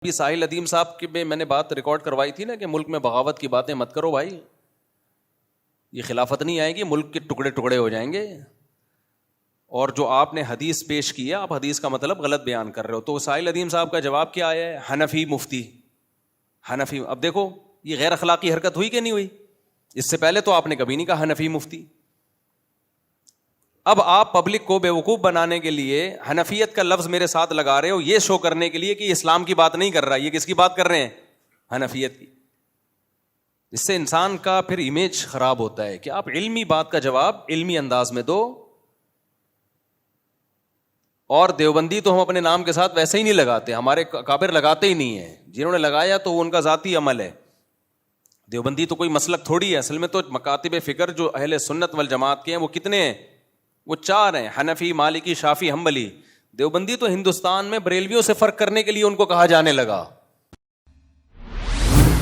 بھی ساحل ادیم صاحب کی میں نے بات ریکارڈ کروائی تھی نا کہ ملک میں بغاوت کی باتیں مت کرو بھائی, یہ خلافت نہیں آئے گی, ملک کے ٹکڑے ٹکڑے ہو جائیں گے. اور جو آپ نے حدیث پیش کی ہے, آپ حدیث کا مطلب غلط بیان کر رہے ہو. تو ساحل ادیم صاحب کا جواب کیا آیا ہے؟ حنفی مفتی, حنفی. اب دیکھو یہ غیر اخلاقی حرکت ہوئی کہ نہیں ہوئی؟ اس سے پہلے تو آپ نے کبھی نہیں کہا حنفی مفتی. اب آپ پبلک کو بیوقوف بنانے کے لیے حنفیت کا لفظ میرے ساتھ لگا رہے ہو, یہ شو کرنے کے لیے کہ یہ اسلام کی بات نہیں کر رہا, یہ کس کی بات کر رہے ہیں؟ حنفیت کی. اس سے انسان کا پھر امیج خراب ہوتا ہے کہ آپ علمی بات کا جواب علمی انداز میں دو. اور دیوبندی تو ہم اپنے نام کے ساتھ ویسے ہی نہیں لگاتے, ہمارے کابر لگاتے ہی نہیں ہیں. جنہوں نے لگایا تو وہ ان کا ذاتی عمل ہے. دیوبندی تو کوئی مسلک تھوڑی ہے, اصل میں تو مکاتب فکر جو اہل سنت والجماعت کے ہیں وہ کتنے ہیں؟ وہ 4 ہیں, حنفی, مالکی, شافعی, حنبلی. دیوبندی تو ہندوستان میں بریلویوں سے فرق کرنے کے لیے ان کو کہا جانے لگا.